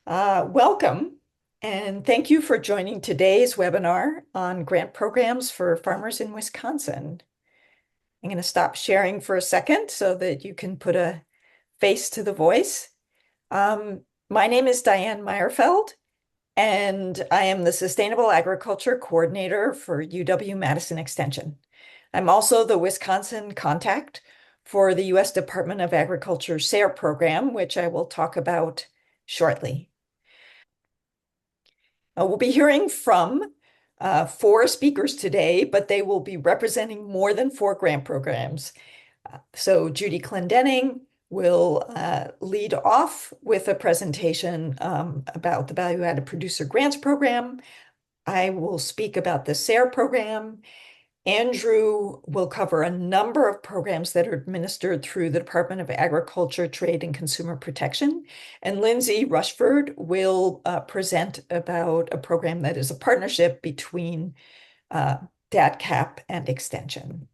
Welcome, and thank you for joining today's webinar on grant programs for farmers in Wisconsin. I'm going to stop sharing for a second so that you can put a face to the voice. My name is Diane Meyerfeld, and I am the Sustainable Agriculture Coordinator for UW-Madison Extension. I'm also the Wisconsin contact for the U.S. Department of Agriculture SARE program, which I will talk about shortly. We'll be hearing from four speakers today, but they will be representing more than four grant programs. So Judy Clendenning will lead off with a presentation about the Value Added Producer Grants Program. I will speak about the SARE program. Andrew will cover a number of programs that are administered through the Department of Agriculture, Trade, and Consumer Protection. And Lindsay Rushford will present about a program that is a partnership between DATCAP and Extension.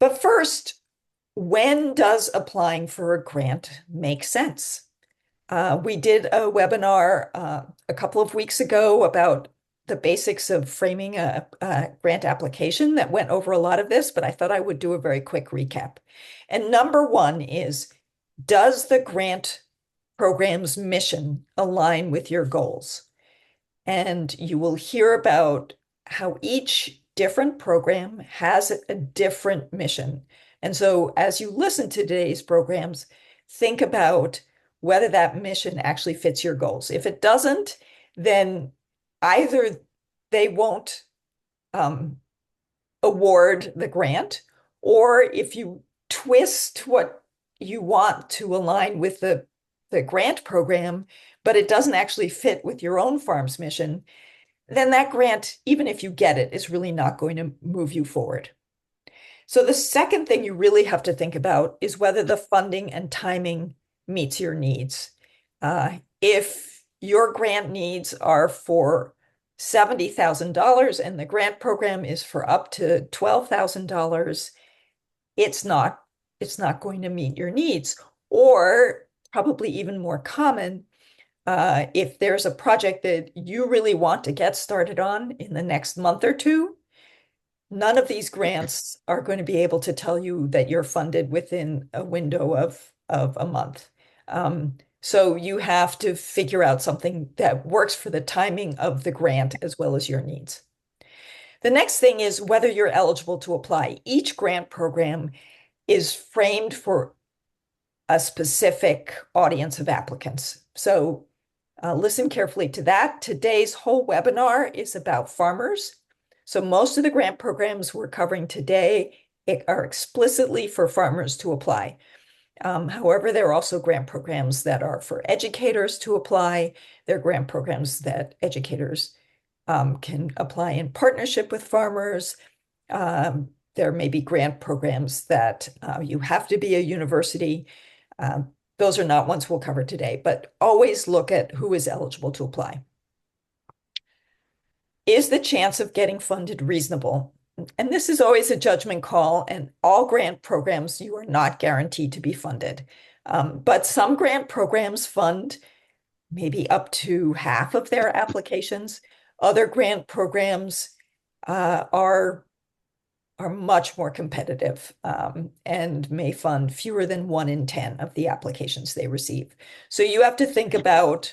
But first, when does applying for a grant make sense? We did a webinar a couple of weeks ago about the basics of framing a grant application that went over a lot of this, but I thought I would do a very quick recap. And number one is, does the grant program's mission align with your goals? And you will hear about how each different program has a different mission. And so as you listen to today's programs, think about whether that mission actually fits your goals. If it doesn't, then either they won't award the grant, or if you twist what you want to align with the grant program, but it doesn't actually fit with your own farm's mission, then that grant, even if you get it, is really not going to move you forward. So the second thing you really have to think about is whether the funding and timing meets your needs. If your grant needs are for $70,000 and the grant program is for up to $12,000, it's not going to meet your needs. Or probably even more common, if there's a project that you really want to get started on in the next month or two, none of these grants are going to be able to tell you that you're funded within a window of a month. So you have to figure out something that works for the timing of the grant as well as your needs. The next thing is whether you're eligible to apply. Each grant program is framed for a specific audience of applicants. So listen carefully to that. Today's whole webinar is about farmers. So most of the grant programs we're covering today are explicitly for farmers to apply. However, there are also grant programs that are for educators to apply. There are grant programs that educators can apply in partnership with farmers. There may be grant programs that you have to be a university. Those are not ones we'll cover today, but always look at who is eligible to apply. Is the chance of getting funded reasonable? And this is always a judgment call, and all grant programs, you are not guaranteed to be funded. But some grant programs fund maybe up to half of their applications. Other grant programs are much more competitive and may fund fewer than 1 in 10 of the applications they receive. So you have to think about,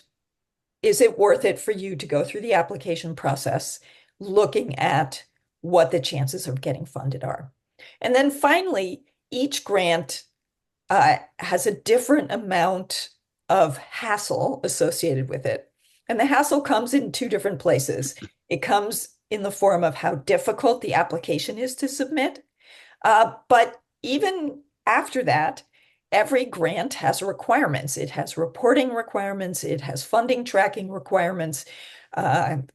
is it worth it for you to go through the application process, looking at what the chances of getting funded are? And then finally, each grant has a different amount of hassle associated with it. And the hassle comes in two different places. It comes in the form of how difficult the application is to submit. But even after that, every grant has requirements. It has reporting requirements. It has funding tracking requirements.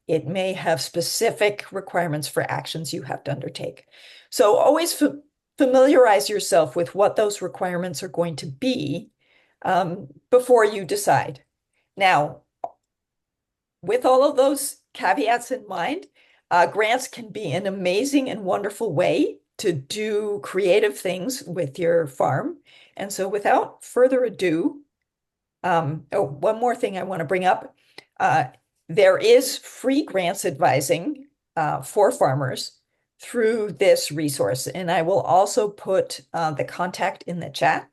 It may have specific requirements for actions you have to undertake. So always familiarize yourself with what those requirements are going to be before you decide. Now, with all of those caveats in mind, grants can be an amazing and wonderful way to do creative things with your farm. And so without further ado, Oh, one more thing I want to bring up. Uh, there is free grants advising for farmers through this resource, and I will also put the contact in the chat.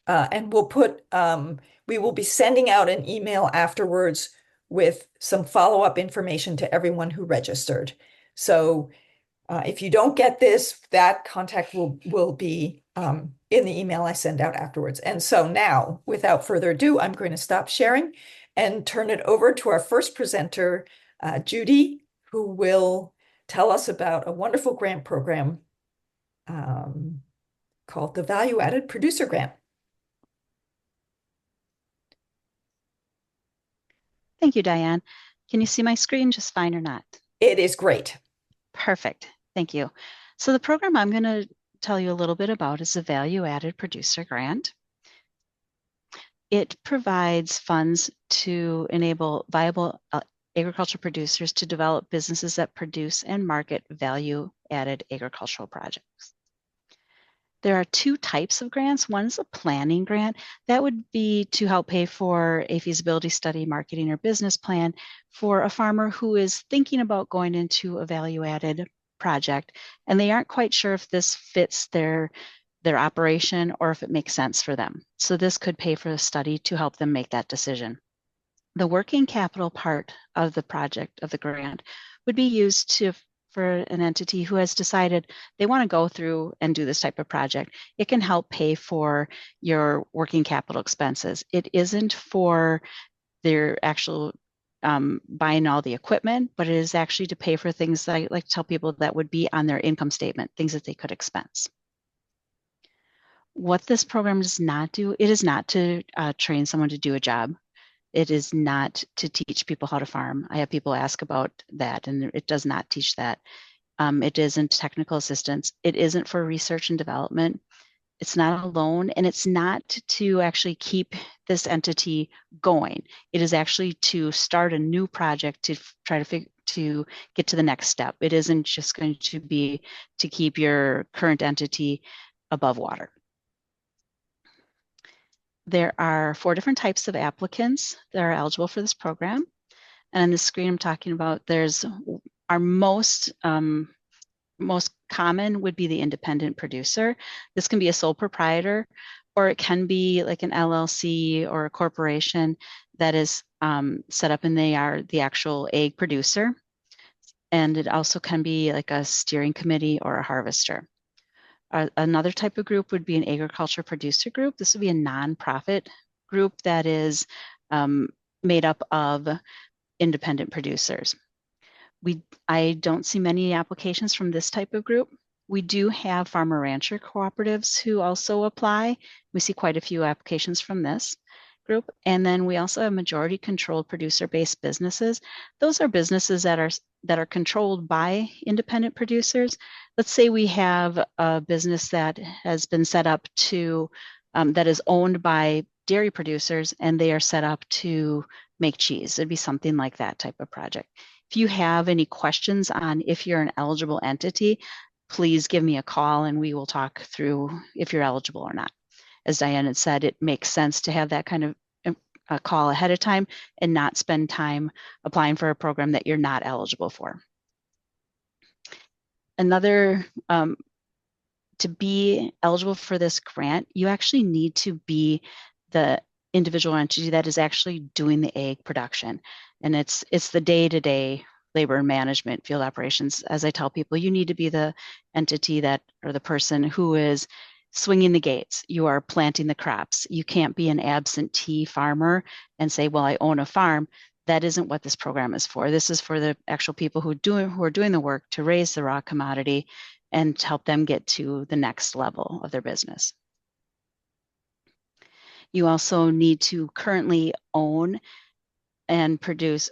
And we will be sending out an email afterwards with some follow-up information to everyone who registered. So if you don't get this, that contact will be in the email I send out afterwards. And so now, without further ado, I'm going to stop sharing and turn it over to our first presenter, Judy, who will tell us about a wonderful grant program called the Value Added Producer Grant. Thank you, Diane. Can you see my screen just fine or not? It is great. Perfect. Thank you. So the program I'm going to tell you a little bit about is the Value Added Producer Grant. It provides funds to enable viable agricultural producers to develop businesses that produce and market value-added agricultural projects. There are two types of grants. One is a planning grant. That would be to help pay for a feasibility study, marketing, or business plan for a farmer who is thinking about going into a value-added project, and they aren't quite sure if this fits their operation or if it makes sense for them. So this could pay for a study to help them make that decision. The working capital part of the project, of the grant, would be used for an entity who has decided they want to go through and do this type of project. It can help pay for your working capital expenses. It isn't for their actual buying all the equipment, but it is actually to pay for things that I like to tell people that would be on their income statement, things that they could expense. What this program does not do, it is not to train someone to do a job. It is not to teach people how to farm. I have people ask about that, and it does not teach that. It isn't technical assistance. It isn't for research and development. It's not a loan, and it's not to actually keep this entity going. It is actually to start a new project to try to get to the next step. It isn't just going to be to keep your current entity above water. There are 4 different types of applicants that are eligible for this program. And on the screen I'm talking about, there's our most common would be the independent producer. This can be a sole proprietor, or it can be like an LLC or a corporation that is set up and they are the actual egg producer. And it also can be like a steering committee or a harvester. Another type of group would be an agriculture producer group. This would be a nonprofit group that is made up of independent producers. I don't see many applications from this type of group. We do have farmer rancher cooperatives who also apply. We see quite a few applications from this group. And then we also have majority controlled producer-based businesses. Those are businesses that are controlled by independent producers. Let's say we have a business that has been set up to, that is owned by dairy producers, and they are set up to make cheese. It'd be something like that type of project. If you have any questions on if you're an eligible entity, please give me a call and we will talk through if you're eligible or not. As Diane had said, it makes sense to have that kind of a call ahead of time and not spend time applying for a program that you're not eligible for. Another, to be eligible for this grant, you actually need to be the individual entity that is actually doing the egg production. And it's the day-to-day labor and management field operations. As I tell people, you need to be the entity that, or the person who is swinging the gates. You are planting the crops. You can't be an absentee farmer and say, well, I own a farm. That isn't what this program is for. This is for the actual people who are doing the work to raise the raw commodity and to help them get to the next level of their business. You also need to currently own and produce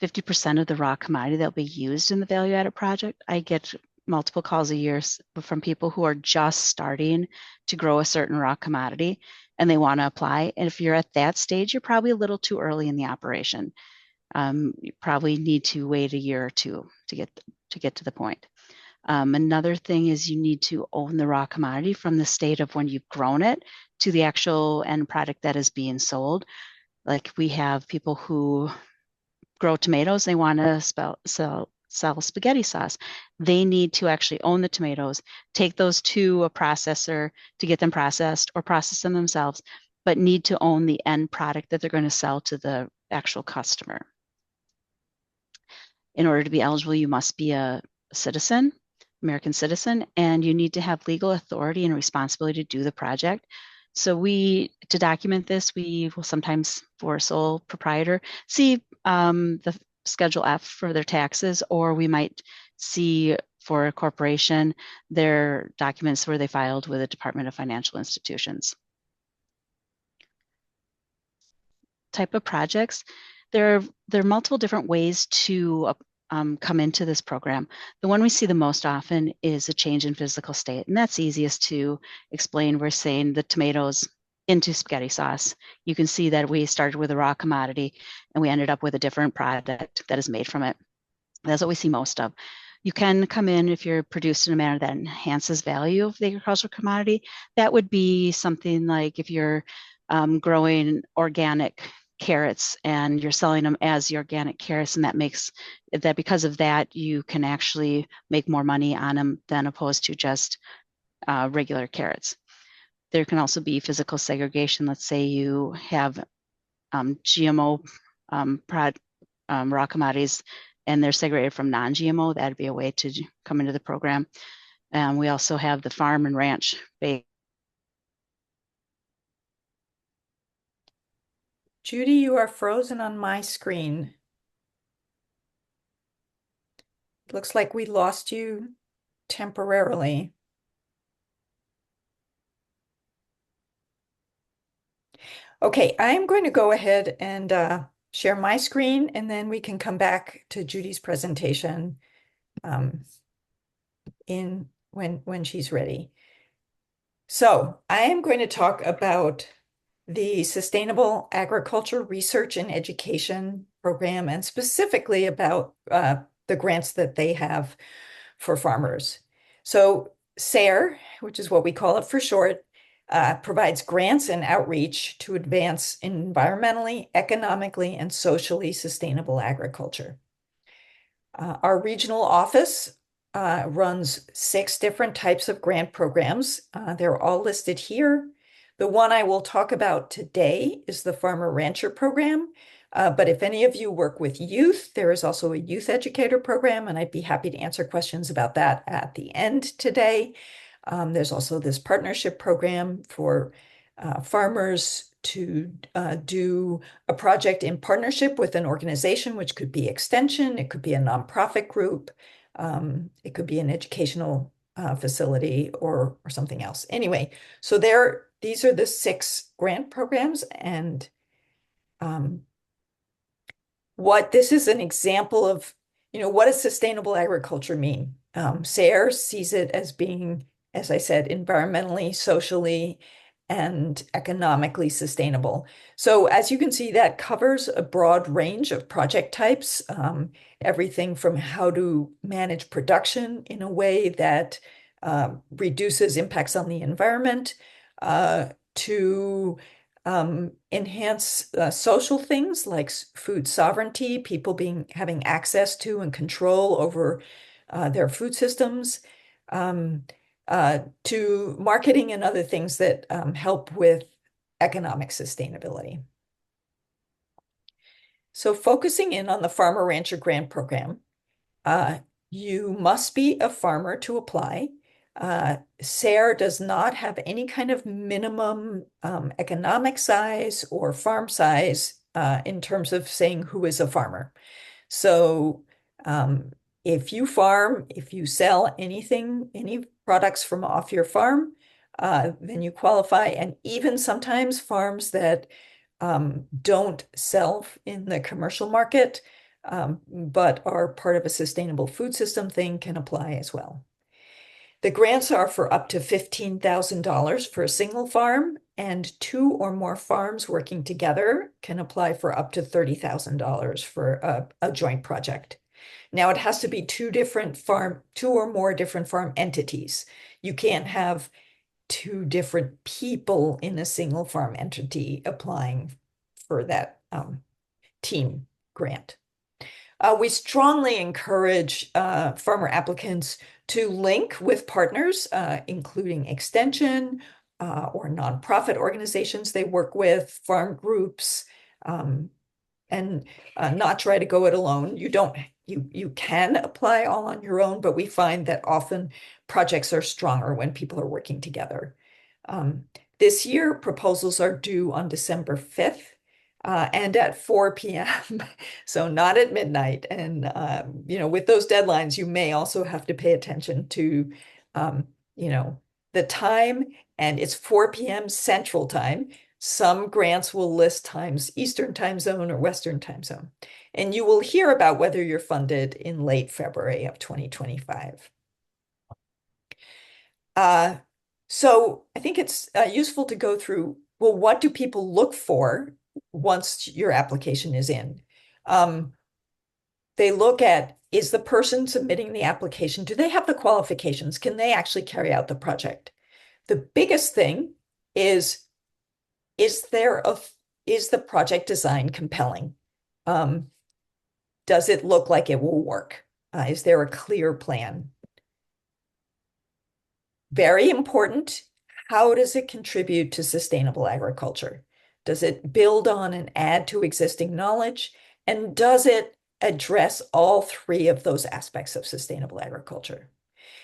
50% of the raw commodity that will be used in the value-added project. I get multiple calls a year from people who are just starting to grow a certain raw commodity and they want to apply. And if you're at that stage, you're probably a little too early in the operation. You probably need to wait a year or two to get to the point. Another thing is you need to own the raw commodity from the state of when you've grown it to the actual end product that is being sold. Like we have people who grow tomatoes, they want to sell spaghetti sauce. They need to actually own the tomatoes, take those to a processor to get them processed or process them themselves, but need to own the end product that they're going to sell to the actual customer. In order to be eligible, you must be a citizen, American citizen, and you need to have legal authority and responsibility to do the project. So to document this, we will sometimes, for a sole proprietor, see the Schedule F for their taxes, or we might see for a corporation their documents where they filed with the Department of Financial Institutions. Type of projects. There are multiple different ways to come into this program. The one we see the most often is a change in physical state, and that's easiest to explain. We're saying the tomatoes into spaghetti sauce. You can see that we started with a raw commodity and we ended up with a different product that is made from it. That's what we see most of. You can come in if you're produced in a manner that enhances value of the agricultural commodity. That would be something like if you're growing organic carrots and you're selling them as the organic carrots, and that makes that because of that you can actually make more money on them than opposed to just regular carrots. There can also be physical segregation. Let's say you have GMO raw commodities and they're segregated from non-GMO. That'd be a way to come into the program. We also have the farm and ranch based. Judy, you are frozen on my screen. Looks like we lost you temporarily. Okay, I'm going to go ahead and share my screen, and then we can come back to Judy's presentation when she's ready. So I am going to talk about the Sustainable Agriculture Research and Education Program, and specifically about the grants that they have for farmers. So SARE, which is what we call it for short, provides grants and outreach to advance environmentally, economically, and socially sustainable agriculture. Our regional office runs 6 different types of grant programs. They're all listed here. The one I will talk about today is the Farmer Rancher program. But if any of you work with youth, there is also a youth educator program, and I'd be happy to answer questions about that at the end today. There's also this partnership program for farmers to do a project in partnership with an organization, which could be Extension, it could be a nonprofit group, it could be an educational facility or something else. Anyway, so these are the 6 grant programs, and what this is an example of, what does sustainable agriculture mean? SARE sees it as being, as I said, environmentally, socially, and economically sustainable. So as you can see, that covers a broad range of project types, everything from how to manage production in a way that reduces impacts on the environment, to enhance social things like food sovereignty, people having access to and control over their food systems, to marketing and other things that help with economic sustainability. So focusing in on the Farmer Rancher Grant Program, you must be a farmer to apply. SARE does not have any kind of minimum economic size or farm size in terms of saying who is a farmer. So if you farm, if you sell anything, any products from off your farm, then you qualify. And even sometimes farms that don't sell in the commercial market, but are part of a sustainable food system thing can apply as well. The grants are for up to $15,000 for a single farm, and 2 or more farms working together can apply for up to $30,000 for a joint project. Now it has to be two or more different farm entities. You can't have two different people in a single farm entity applying for that team grant. We strongly encourage farmer applicants to link with partners, including extension or nonprofit organizations they work with, farm groups, and not try to go it alone. You can apply all on your own, but we find that often projects are stronger when people are working together. This year, proposals are due on December 5th and at 4 p.m., so not at midnight. And, with those deadlines, you may also have to pay attention to, the time, and it's 4 p.m. Central Time. Some grants will list times Eastern Time Zone or Western Time Zone. And you will hear about whether you're funded in late February of 2025. So I think it's useful to go through, well, what do people look for once your application is in? They look at, is the person submitting the application, do they have the qualifications? Can they actually carry out the project? The biggest thing is the project design compelling? Does it look like it will work? Is there a clear plan? Very important, how does it contribute to sustainable agriculture? Does it build on and add to existing knowledge? And does it address all three of those aspects of sustainable agriculture?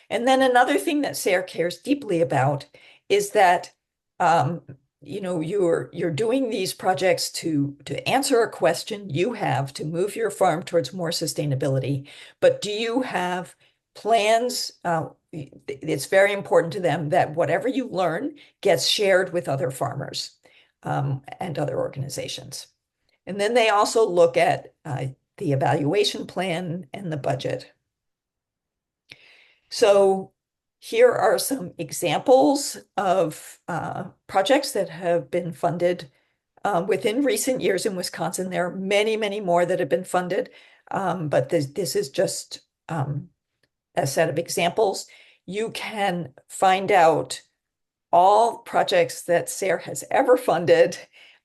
And then another thing that SARE cares deeply about is that you're doing these projects to answer a question you have to move your farm towards more sustainability, but do you have plans? It's very important to them that whatever you learn gets shared with other farmers and other organizations. And then they also look at the evaluation plan and the budget. So here are some examples of projects that have been funded within recent years in Wisconsin. There are many, many more that have been funded, but this is just a set of examples. You can find out all projects that SARE has ever funded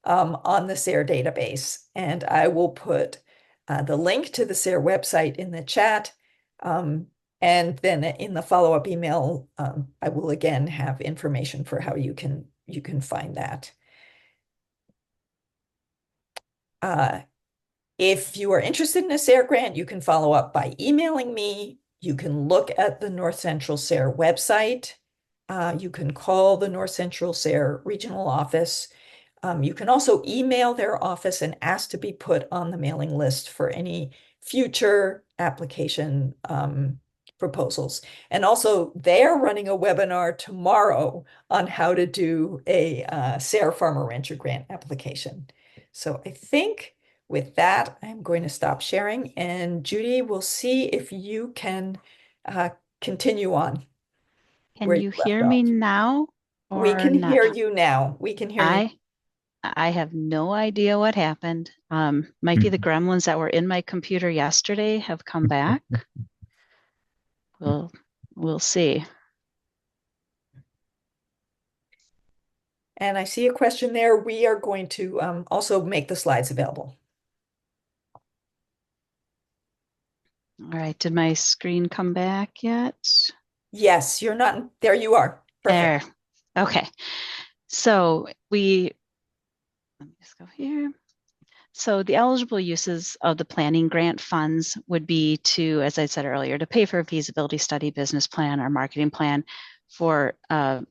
on the SARE database. And I will put the link to the SARE website in the chat. And then in the follow-up email, I will again have information for how you can find that. If you are interested in a SARE grant, you can follow up by emailing me. You can look at the North Central SARE website. You can call the North Central SARE regional office. You can also email their office and ask to be put on the mailing list for any future application proposals. And also, they're running a webinar tomorrow on how to do a SARE Farmer Rancher Grant application. So I think with that, I'm going to stop sharing. And Judy, we'll see if you can continue on Can where you you left hear me off. now We or can not? hear you now. We can hear you. I have no idea what happened. Might be the gremlins that were in my computer yesterday have come back. We'll see. And I see a question there. We are going to also make the slides available. All right, did my screen come back yet? Yes, you're not, there you are. Perfect. There. Okay. So let me just go here. So the eligible uses of the planning grant funds would be to, as I said earlier, to pay for a feasibility study, business plan, or marketing plan for a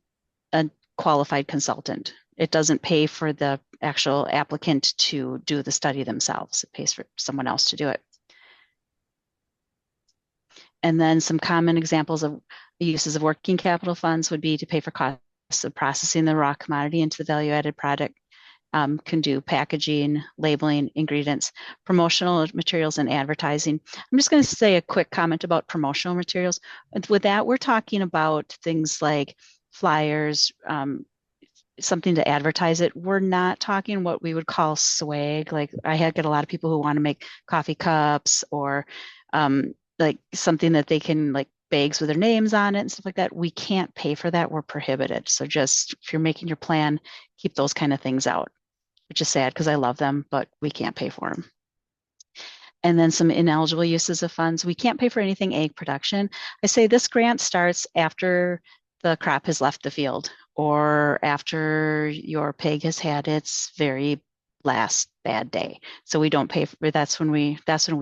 qualified consultant. It doesn't pay for the actual applicant to do the study themselves. It pays for someone else to do it. And then some common examples of the uses of working capital funds would be to pay for costs of processing the raw commodity into the value-added product. Can do packaging, labeling, ingredients, promotional materials, and advertising. I'm just going to say a quick comment about promotional materials. With that, we're talking about things like flyers, something to advertise it. We're not talking what we would call swag. Like I get a lot of people who want to make coffee cups or like something that they can like bags with their names on it and stuff like that. We can't pay for that. We're prohibited. So just if you're making your plan, keep those kind of things out, which is sad because I love them, but we can't pay for them. And then some ineligible uses of funds. We can't pay for anything egg production. I say this grant starts after the crop has left the field or after your pig has had its very last bad day. So we don't pay for that's when we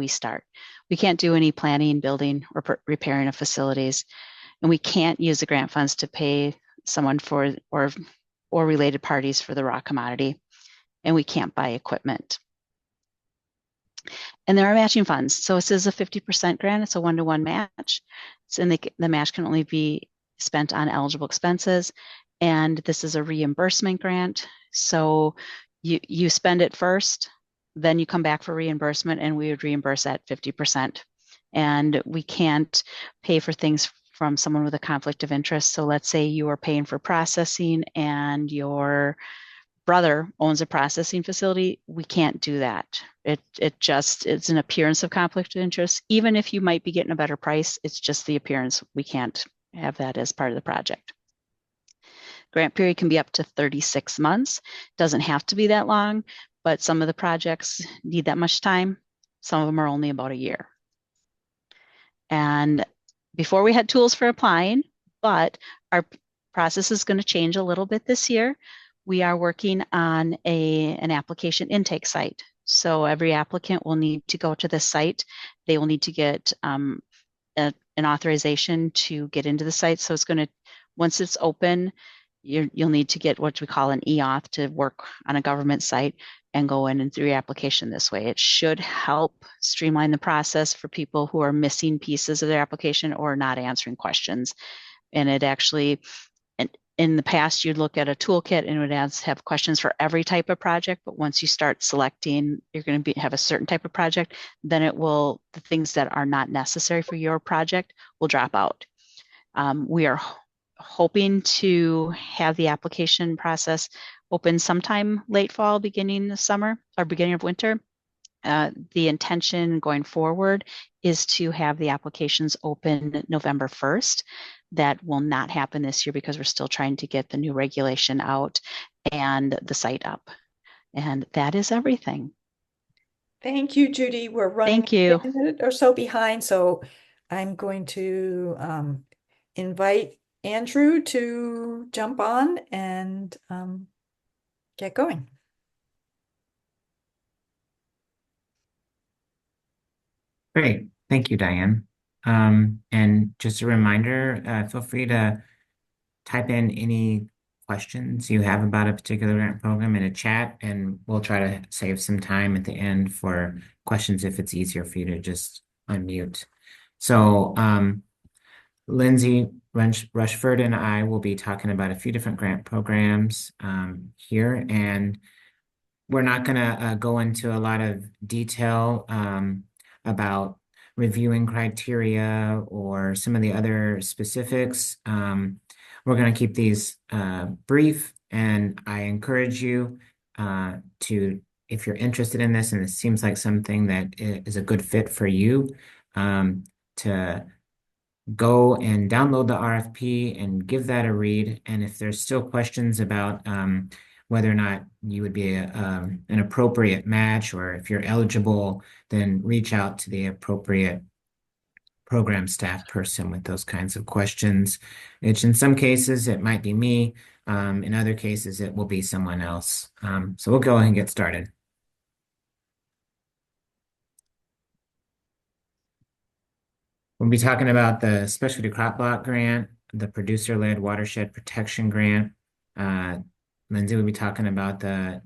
start. We can't do any planning, building, or repairing of facilities, and we can't use the grant funds to pay someone for or related parties for the raw commodity, and we can't buy equipment. And there are matching funds. So this is a 50% grant. It's a one-to-one match. So, and the match can only be spent on eligible expenses. And this is a reimbursement grant. So you spend it first, then you come back for reimbursement, and we would reimburse at 50%. And we can't pay for things from someone with a conflict of interest. So let's say you are paying for processing and your brother owns a processing facility. We can't do that. It's an appearance of conflict of interest. Even if you might be getting a better price, it's just the appearance. We can't have that as part of the project. Grant period can be up to 36 months. Doesn't have to be that long, but some of the projects need that much time. Some of them are only about a year. And before we had tools for applying, but our process is going to change a little bit this year. We are working on an application intake site. So every applicant will need to go to this site. They will need to get an authorization to get into the site. So it's going to, once it's open, you'll need to get what we call an e-auth to work on a government site and go in and do your application this way. It should help streamline the process for people who are missing pieces of their application or not answering questions. And it actually, in the past, you'd look at a toolkit and it would have questions for every type of project. But once you start selecting, you're going to have a certain type of project, then the things that are not necessary for your project will drop out. We are hoping to have the application process open sometime late fall, beginning of summer, or beginning of winter. The intention going forward is to have the applications open November 1st. That will not happen this year because we're still trying to get the new regulation out and the site up. And that is everything. Thank you, Judy. We're running Thank you. a minute or so behind, so I'm going to invite Andrew to jump on and get going. Great. Thank you, Diane. And just a reminder, feel free to type in any questions you have about a particular grant program in a chat, and we'll try to save some time at the end for questions if it's easier for you to just unmute. So Lindsay Rushford and I will be talking about a few different grant programs here, and we're not going to go into a lot of detail about reviewing criteria or some of the other specifics. We're going to keep these brief, and I encourage you to, if you're interested in this and it seems like something that is a good fit for you, to go and download the RFP and give that a read. And if there's still questions about whether or not you would be an appropriate match, or if you're eligible, then reach out to the appropriate program staff person with those kinds of questions. Which in some cases, it might be me. In other cases, it will be someone else. So we'll go ahead and get started. We'll be talking about the Specialty Crop Block Grant, the Producer-Led Watershed Protection Grant. Lindsay will be talking about the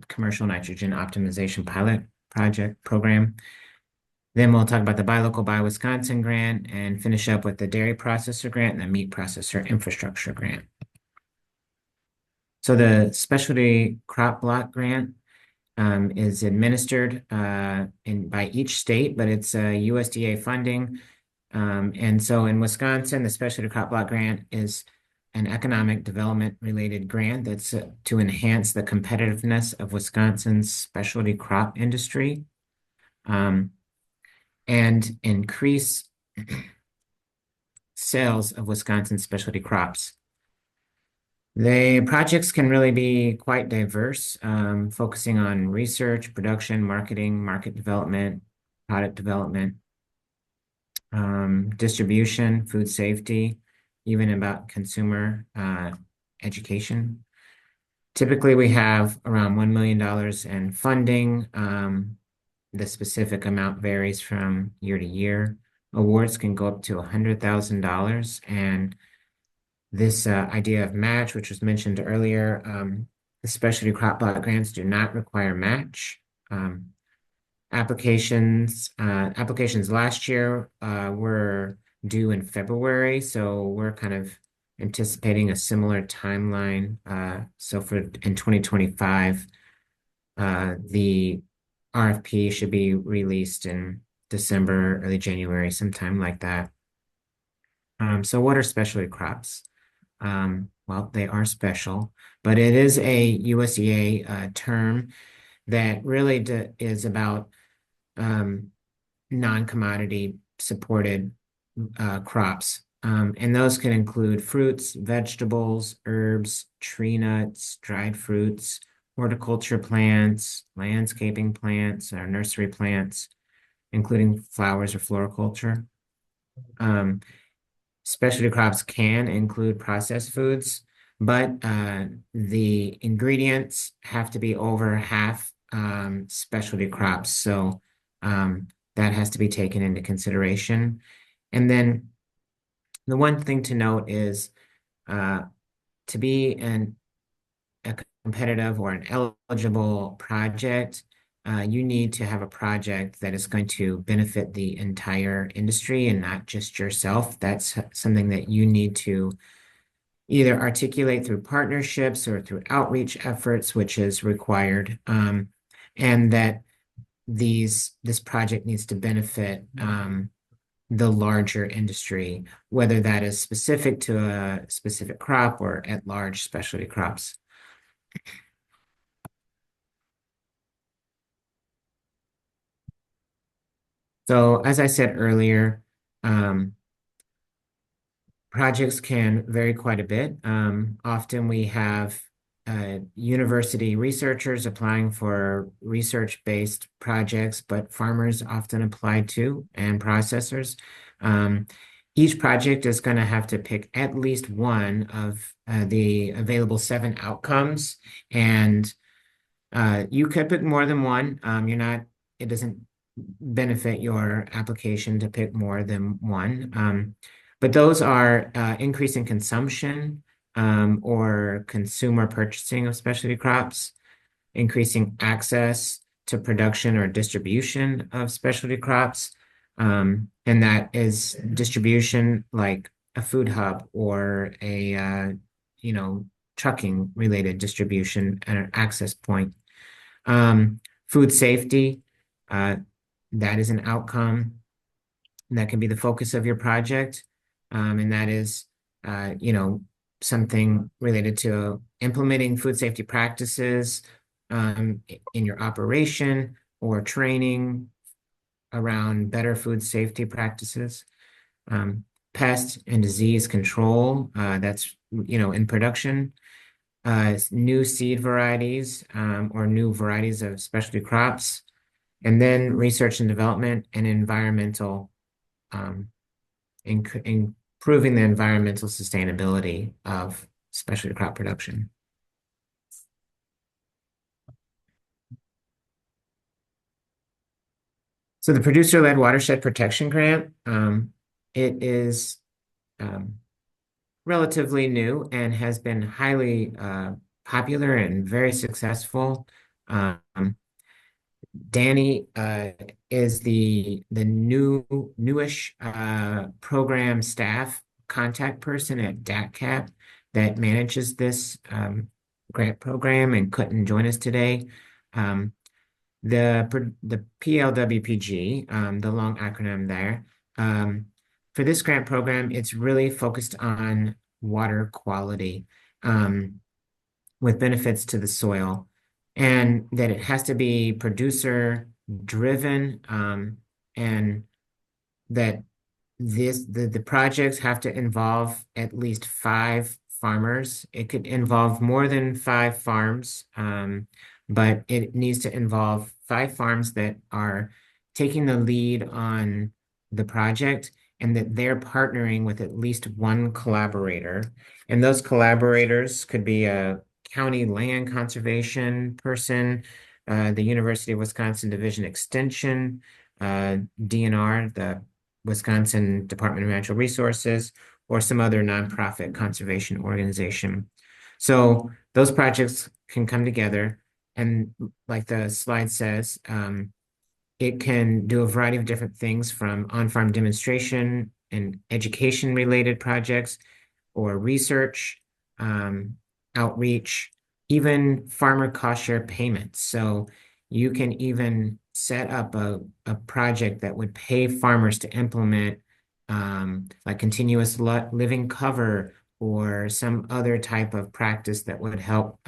Commercial Nitrogen Optimization Pilot Project Program. Then we'll talk about the Buy Local Buy Wisconsin Grant and finish up with the Dairy Processor Grant and the Meat Processor Infrastructure Grant. So the Specialty Crop Block Grant is administered by each state, but it's USDA funding. And so in Wisconsin, the Specialty Crop Block Grant is an economic development related grant that's to enhance the competitiveness of Wisconsin's specialty crop industry. and increase sales of Wisconsin specialty crops. The projects can really be quite diverse, focusing on research, production, marketing, market development, product development, distribution, food safety, even about consumer education. Typically, we have around $1 million in funding. The specific amount varies from year to year. Awards can go up to $100,000. And this idea of match, which was mentioned earlier, the specialty crop block grants do not require match. Applications last year were due in February, so we're kind of anticipating a similar timeline. So in 2025, the RFP should be released in December, early January, sometime like that. So what are specialty crops? Well, they are special, but it is a USDA term that really is about non-commodity supported crops. And those can include fruits, vegetables, herbs, tree nuts, dried fruits, horticulture plants, landscaping plants, or nursery plants, including flowers or floriculture. Specialty crops can include processed foods, but the ingredients have to be over half specialty crops. So that has to be taken into consideration. And then the one thing to note is to be a competitive or an eligible project, you need to have a project that is going to benefit the entire industry and not just yourself. That's something that you need to either articulate through partnerships or through outreach efforts, which is required, and that this project needs to benefit the larger industry, whether that is specific to a specific crop or at large specialty crops. So as I said earlier, projects can vary quite a bit. Often we have university researchers applying for research-based projects, but farmers often apply too, and processors. Each project is going to have to pick at least one of the available 7 outcomes, and you could pick more than one. It doesn't benefit your application to pick more than one. But those are increasing consumption or consumer purchasing of specialty crops, increasing access to production or distribution of specialty crops. And that is distribution like a food hub or a trucking related distribution and an access point. Food safety, that is an outcome that can be the focus of your project. And that is, something related to implementing food safety practices in your operation or training around better food safety practices. Pest and disease control, that's, in production. New seed varieties or new varieties of specialty crops. And then research and development and environmental improving the environmental sustainability of specialty crop production. So the producer-led Watershed Protection Grant, it is relatively new and has been highly popular and very successful. Danny is the newish program staff contact person at DACCAP that manages this grant program and couldn't join us today. The PLWPG, the long acronym there, for this grant program, it's really focused on water quality with benefits to the soil, and that it has to be producer driven and that the projects have to involve at least 5 farmers. It could involve more than 5 farms, but it needs to involve 5 farms that are taking the lead on the project and that they're partnering with at least one collaborator. And those collaborators could be a county land conservation person, the University of Wisconsin Division Extension, DNR, the Wisconsin Department of Natural Resources, or some other nonprofit conservation organization. So those projects can come together, and like the slide says, it can do a variety of different things from on-farm demonstration and education-related projects or research, outreach, even farmer cost share payments. So you can even set up a project that would pay farmers to implement like continuous living cover or some other type of practice that would help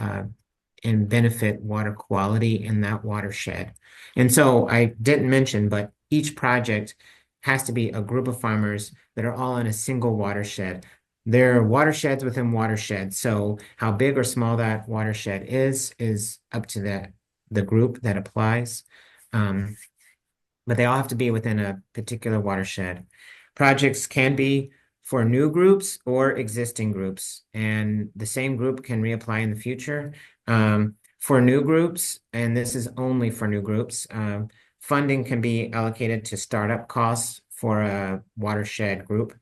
and benefit water quality in that watershed. And so I didn't mention, but each project has to be a group of farmers that are all in a single watershed. There are watersheds within watersheds. So how big or small that watershed is up to the group that applies. But they all have to be within a particular watershed. Projects can be for new groups or existing groups, and the same group can reapply in the future. For new groups, and this is only for new groups, funding can be allocated to startup costs for a watershed group,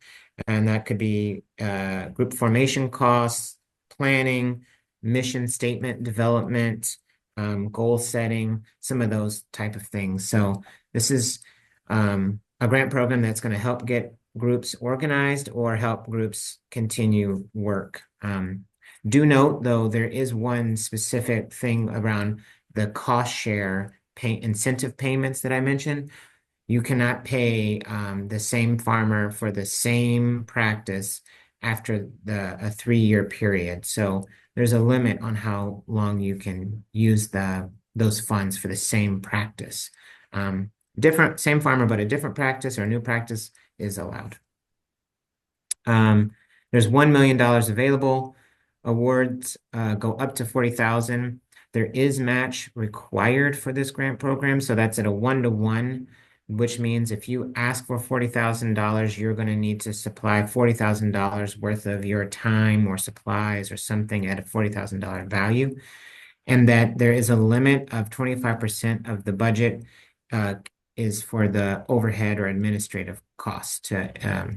and that could be group formation costs, planning, mission statement development, goal setting, some of those type of things. So this is a grant program that's going to help get groups organized or help groups continue work. Do note, though, there is one specific thing around the cost share incentive payments that I mentioned. You cannot pay the same farmer for the same practice after a 3-year period. So there's a limit on how long you can use those funds for the same practice. Same farmer, but a different practice or a new practice is allowed. There's $1 million available. Awards go up to $40,000. There is match required for this grant program, so that's at a 1-to-1, which means if you ask for $40,000, you're going to need to supply $40,000 worth of your time or supplies or something at a $40,000 value, and that there is a limit of 25% of the budget is for the overhead or administrative costs to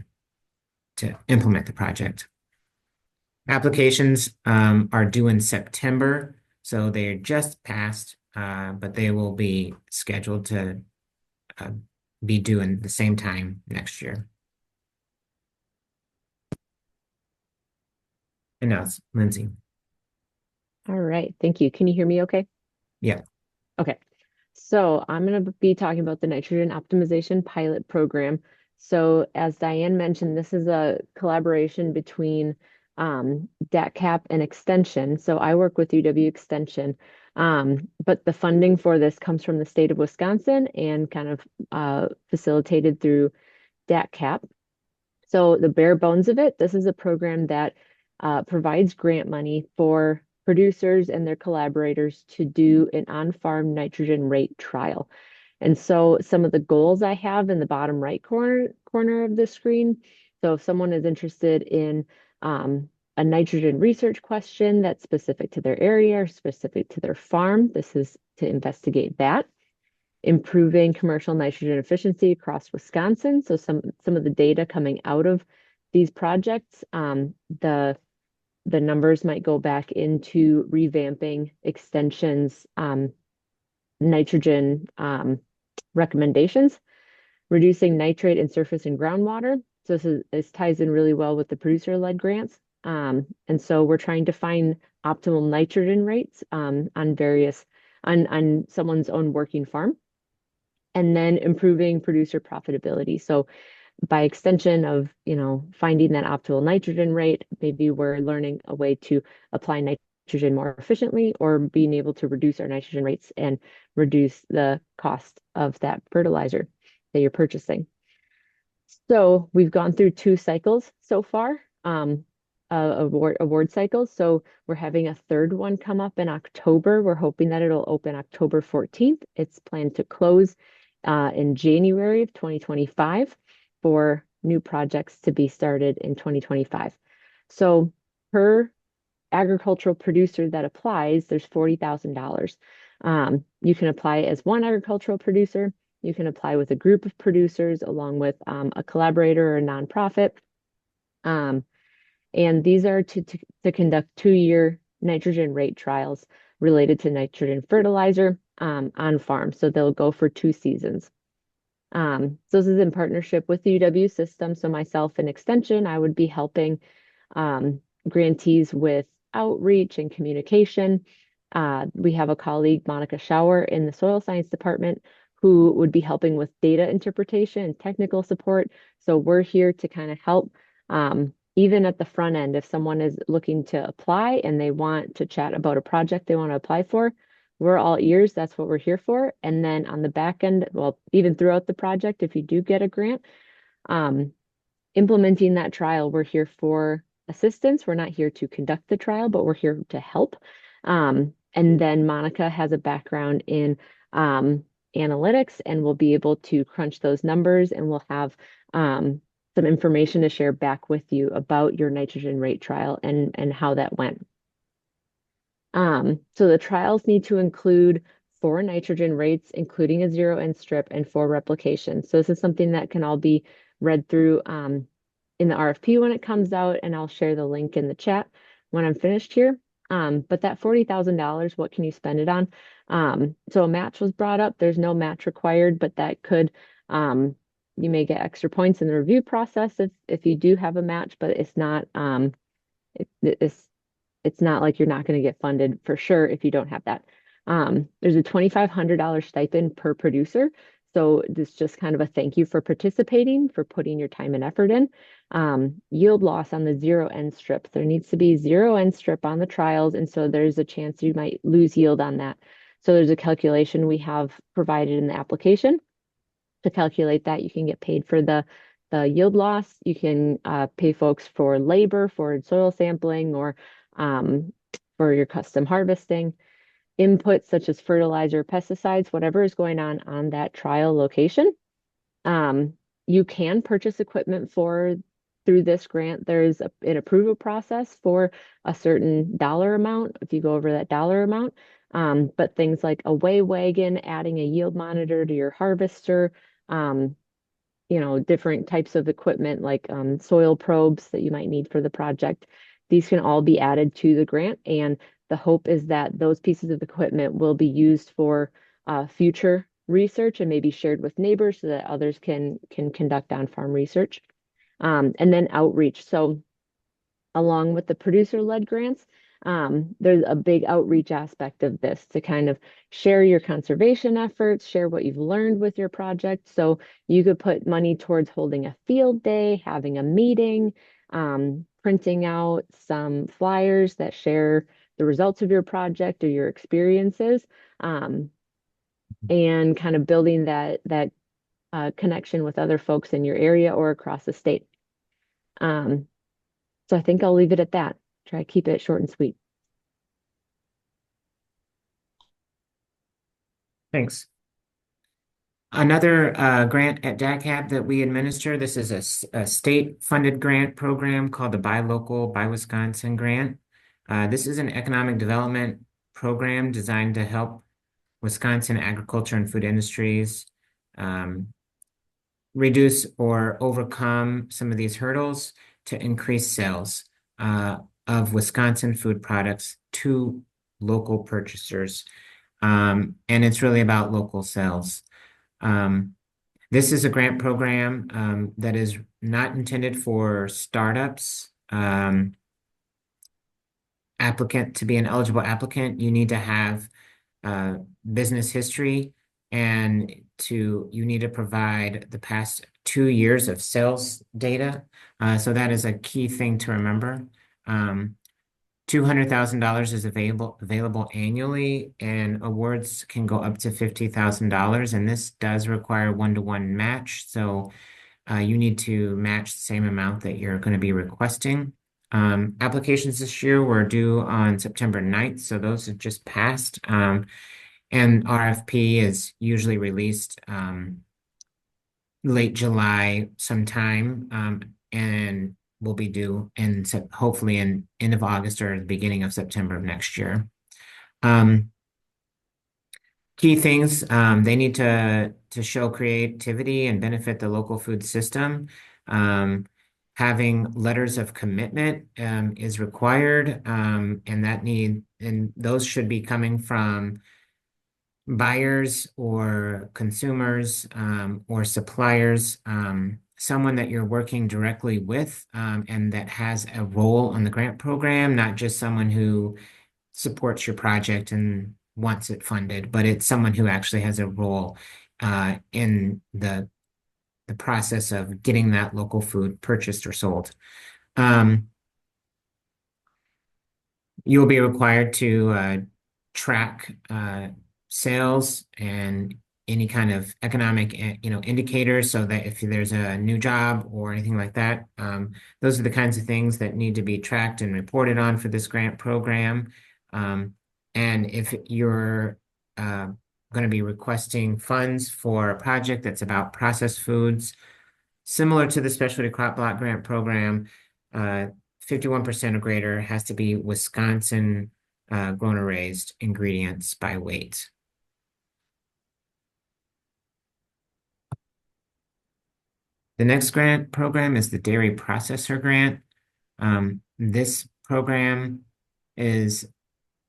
implement the project. Applications are due in September, so they're just passed, but they will be scheduled to be due in the same time next year. And now it's Lindsay. All right, thank you. Can you hear me okay? Yeah. Okay, so I'm going to be talking about the nitrogen optimization pilot program. So as Diane mentioned, this is a collaboration between DATCAP and Extension. So I work with UW Extension, but the funding for this comes from the state of Wisconsin and kind of facilitated through DATCAP. So the bare bones of it, this is a program that provides grant money for producers and their collaborators to do an on-farm nitrogen rate trial. And so some of the goals I have in the bottom right corner of the screen. So if someone is interested in a nitrogen research question that's specific to their area or specific to their farm, this is to investigate that. Improving commercial nitrogen efficiency across Wisconsin. So some of the data coming out of these projects, the numbers might go back into revamping Extension's nitrogen recommendations, reducing nitrate in surface and groundwater. So this ties in really well with the producer-led grants. And so we're trying to find optimal nitrogen rates on someone's own working farm. And then improving producer profitability. So by extension of, finding that optimal nitrogen rate, maybe we're learning a way to apply nitrogen more efficiently or being able to reduce our nitrogen rates and reduce the cost of that fertilizer that you're purchasing. So we've gone through 2 cycles so far, award cycles. So we're having a third one come up in October. We're hoping that it'll open October 14th. It's planned to close in January of 2025 for new projects to be started in 2025. So per agricultural producer that applies, there's $40,000. You can apply as one agricultural producer. You can apply with a group of producers along with a collaborator or a nonprofit. And these are to conduct 2-year nitrogen rate trials related to nitrogen fertilizer on farm. So they'll go for 2 seasons. So this is in partnership with the UW system. So myself in Extension, I would be helping grantees with outreach and communication. We have a colleague, Monica Schauer, in the soil science department who would be helping with data interpretation and technical support. So we're here to kind of help even at the front end. If someone is looking to apply and they want to chat about a project they want to apply for, we're all ears. That's what we're here for. And then on the back end, well, even throughout the project, if you do get a grant, implementing that trial, we're here for assistance. We're not here to conduct the trial, but we're here to help. And then Monica has a background in analytics and will be able to crunch those numbers, and we'll have some information to share back with you about your nitrogen rate trial and how that went. So the trials need to include 4 nitrogen rates, including a 0 end strip and 4 replications. So this is something that can all be read through in the RFP when it comes out, and I'll share the link in the chat when I'm finished here. But that $40,000, what can you spend it on? So a match was brought up. There's no match required, but that could, you may get extra points in the review process if you do have a match, but it's not, it's not like you're not going to get funded for sure if you don't have that. There's a $2,500 stipend per producer. So this is just kind of a thank you for participating, for putting your time and effort in. Yield loss on the 0 end strip. There needs to be 0 end strip on the trials. And so there's a chance you might lose yield on that. So there's a calculation we have provided in the application to calculate that. You can get paid for the yield loss. You can pay folks for labor, for soil sampling, or for your custom harvesting. Inputs such as fertilizer, pesticides, whatever is going on that trial location. You can purchase equipment through this grant. There's an approval process for a certain dollar amount if you go over that dollar amount. But things like a weigh wagon, adding a yield monitor to your harvester, different types of equipment like soil probes that you might need for the project. These can all be added to the grant, and the hope is that those pieces of equipment will be used for future research and maybe shared with neighbors so that others can conduct on-farm research. And then outreach. So along with the producer-led grants, there's a big outreach aspect of this to kind of share your conservation efforts, share what you've learned with your project. So you could put money towards holding a field day, having a meeting, printing out some flyers that share the results of your project or your experiences, and kind of building that connection with other folks in your area or across the state. So I think I'll leave it at that. Try to keep it short and sweet. Thanks. Another grant at DACAP that we administer, this is a state-funded grant program called the Buy Local, Buy Wisconsin grant. This is an economic development program designed to help Wisconsin agriculture and food industries reduce or overcome some of these hurdles to increase sales of Wisconsin food products to local purchasers. And it's really about local sales. This is a grant program that is not intended for startups. To be an eligible applicant, you need to have business history, and you need to provide the past 2 years of sales data. So that is a key thing to remember. $200,000 is available annually, and awards can go up to $50,000. And this does require 1-to-1 match. So you need to match the same amount that you're going to be requesting. Applications this year were due on September 9th, so those have just passed. And RFP is usually released late July sometime, and will be due in hopefully in end of August or the beginning of September of next year. Key things, they need to show creativity and benefit the local food system. Having letters of commitment is required, and those should be coming from buyers or consumers or suppliers, someone that you're working directly with and that has a role on the grant program, not just someone who supports your project and wants it funded, but it's someone who actually has a role in the process of getting that local food purchased or sold. You'll be required to track sales and any kind of economic, indicators, so that if there's a new job or anything like that, those are the kinds of things that need to be tracked and reported on for this grant program. And if you're going to be requesting funds for a project that's about processed foods, similar to the Specialty Crop Block Grant Program, 51% or greater has to be Wisconsin grown or raised ingredients by weight. The next grant program is the Dairy Processor Grant. This program is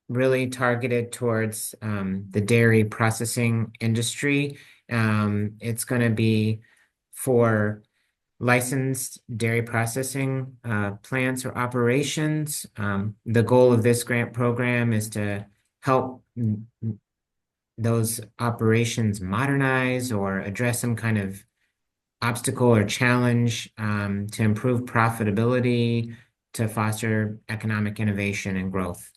really targeted towards the dairy processing industry. It's going to be for licensed dairy processing plants or operations. The goal of this grant program is to help those operations modernize or address some kind of obstacle or challenge to improve profitability, to foster economic innovation and growth.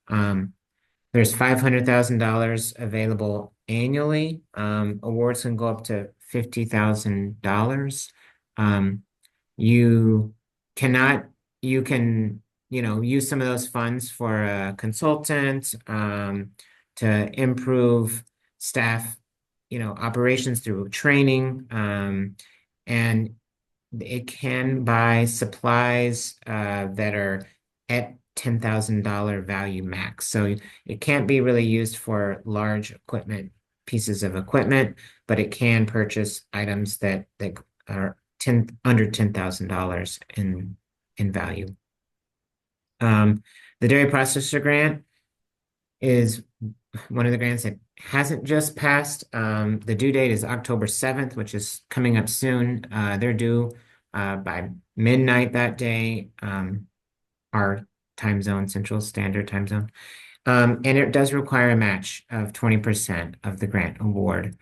There's $500,000 available annually. Awards can go up to $50,000. You can, use some of those funds for a consultant, to improve staff, operations through training, and it can buy supplies that are at $10,000 value max. So it can't be really used for large pieces of equipment, but it can purchase items that are under $10,000 in value. The Dairy Processor Grant is one of the grants that hasn't just passed. The due date is October 7th, which is coming up soon. They're due by midnight that day, our time zone, Central Standard Time Zone. And it does require a match of 20% of the grant award.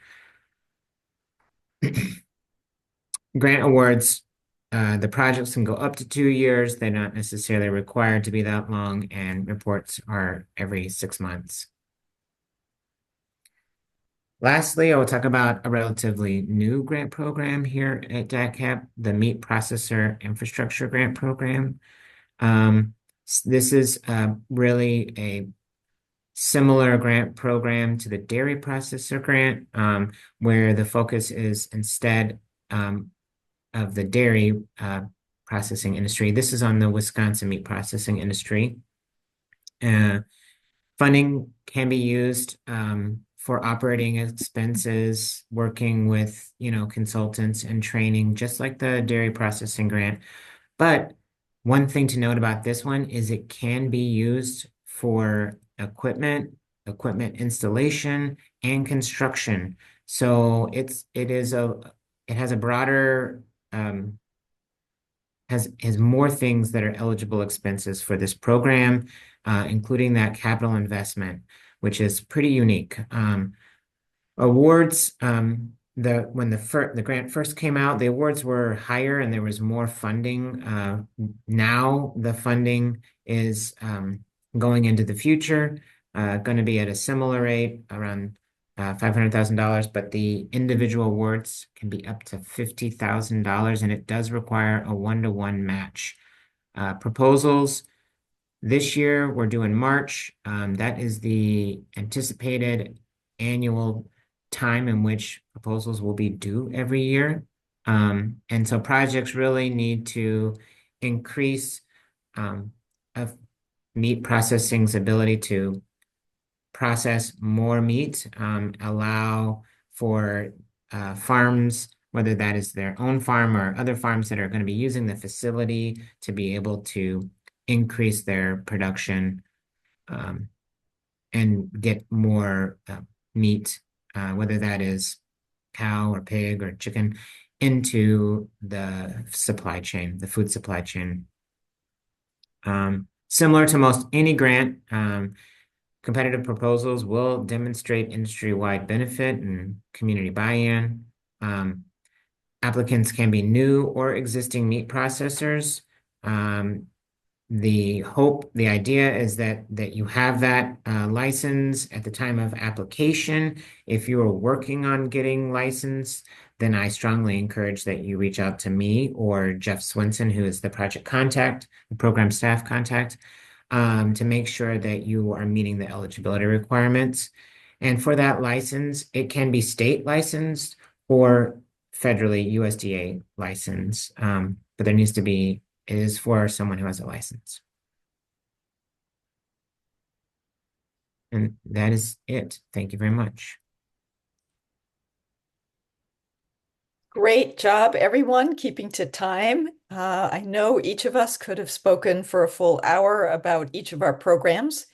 Grant awards, the projects can go up to 2 years. They're not necessarily required to be that long, and reports are every 6 months. Lastly, I will talk about a relatively new grant program here at DACAP, the Meat Processor Infrastructure Grant Program. This is really a similar grant program to the Dairy Processor Grant, where the focus is instead of the dairy processing industry. This is on the Wisconsin meat processing industry. Funding can be used for operating expenses, working with, consultants and training, just like the dairy processing grant. But one thing to note about this one is it can be used for equipment installation, and construction. So it has a broader, has more things that are eligible expenses for this program, including that capital investment, which is pretty unique. Awards, when the grant first came out, the awards were higher and there was more funding. Now the funding is going into the future, going to be at a similar rate, around $500,000, but the individual awards can be up to $50,000, and it does require a 1-to-1 match. Proposals this year we're due in March. That is the anticipated annual time in which proposals will be due every year. And so projects really need to increase of meat processing's ability to process more meat, allow for farms, whether that is their own farm or other farms that are going to be using the facility, to be able to increase their production and get more meat, whether that is cow or pig or chicken, into the supply chain, the food supply chain. Similar to most any grant, competitive proposals will demonstrate industry-wide benefit and community buy-in. Applicants can be new or existing meat processors. The idea is that you have that license at the time of application. If you are working on getting licensed, then I strongly encourage that you reach out to me or Jeff Swenson, who is the project contact, the program staff contact, to make sure that you are meeting the eligibility requirements. And for that license, it can be state licensed or federally USDA license, but there needs to be, it is for someone who has a license. And that is it. Thank you very much. Great job, everyone, keeping to time. I know each of us could have spoken for a full hour about each of our programs.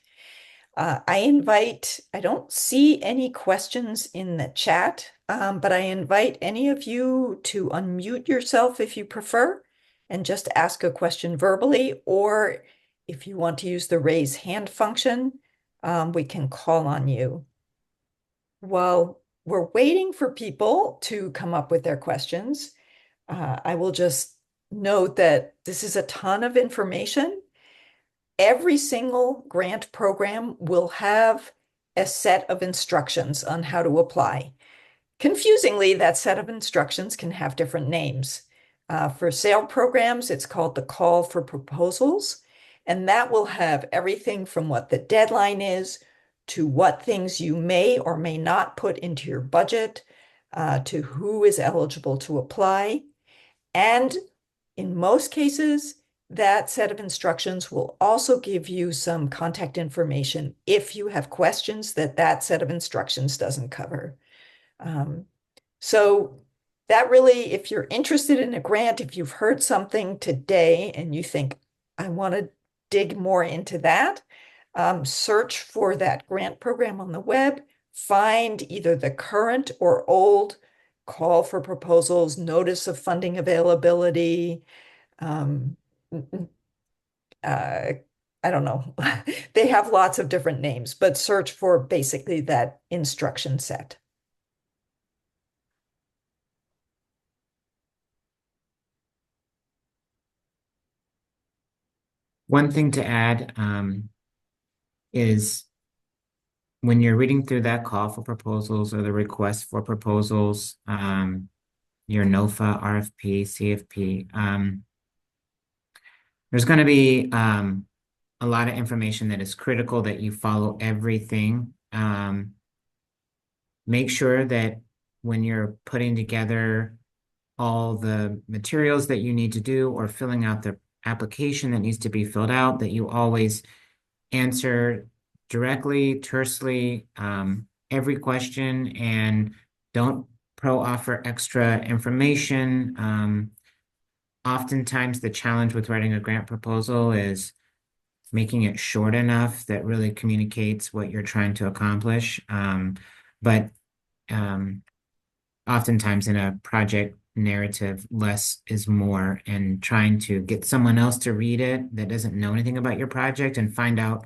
I don't see any questions in the chat, but I invite any of you to unmute yourself if you prefer and just ask a question verbally, or if you want to use the raise hand function, we can call on you. While we're waiting for people to come up with their questions, I will just note that this is a ton of information. Every single grant program will have a set of instructions on how to apply. Confusingly, that set of instructions can have different names. For SARE programs, it's called the Call for Proposals, and that will have everything from what the deadline is to what things you may or may not put into your budget, to who is eligible to apply. And in most cases, that set of instructions will also give you some contact information if you have questions that set of instructions doesn't cover. So that really, if you're interested in a grant, if you've heard something today and you think, I want to dig more into that, search for that grant program on the web, find either the current or old call for proposals, notice of funding availability. I don't know. They have lots of different names, but search for basically that instruction set. One thing to add is when you're reading through that call for proposals or the request for proposals, your NOFA, RFP, CFP, there's going to be a lot of information that is critical that you follow everything. Make sure that when you're putting together all the materials that you need to do or filling out the application that needs to be filled out, that you always answer directly, tersely, every question, and don't offer extra information. Oftentimes the challenge with writing a grant proposal is making it short enough that really communicates what you're trying to accomplish. But oftentimes in a project narrative, less is more, and trying to get someone else to read it that doesn't know anything about your project and find out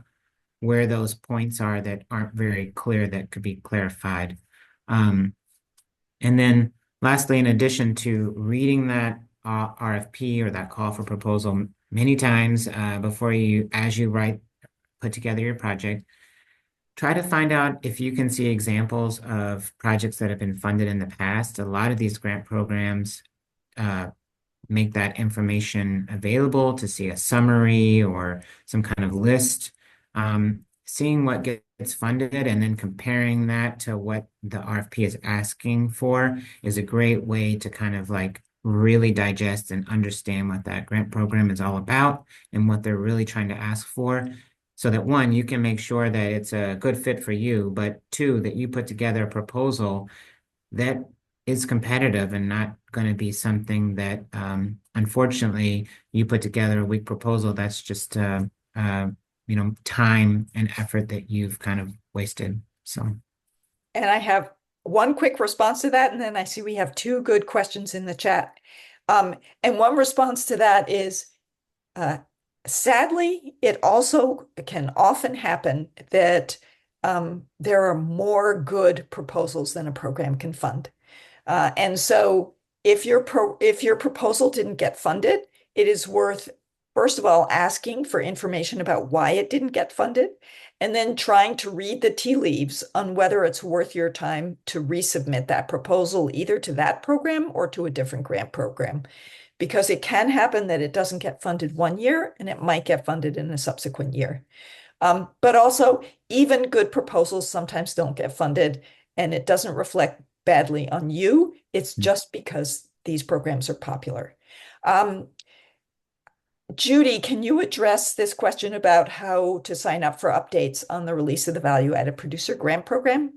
where those points are that aren't very clear that could be clarified. And then lastly, in addition to reading that RFP or that call for proposal many times before as you put together your project, try to find out if you can see examples of projects that have been funded in the past. A lot of these grant programs make that information available to see a summary or some kind of list. Seeing what gets funded and then comparing that to what the RFP is asking for is a great way to kind of like really digest and understand what that grant program is all about and what they're really trying to ask for. So that one, you can make sure that it's a good fit for you, but two, that you put together a proposal that is competitive and not going to be something that, unfortunately, you put together a weak proposal that's just, time and effort that you've kind of wasted. So, And I have one quick response to that, and then I see we have two good questions in the chat. And one response to that is, sadly, it also can often happen that there are more good proposals than a program can fund. And so if your proposal didn't get funded, it is worth, first of all, asking for information about why it didn't get funded, and then trying to read the tea leaves on whether it's worth your time to resubmit that proposal either to that program or to a different grant program. Because it can happen that it doesn't get funded one year and it might get funded in a subsequent year. But also, even good proposals sometimes don't get funded, and it doesn't reflect badly on you. It's just because these programs are popular. Judy, can you address this question about how to sign up for updates on the release of the Value Added Producer Grant Program?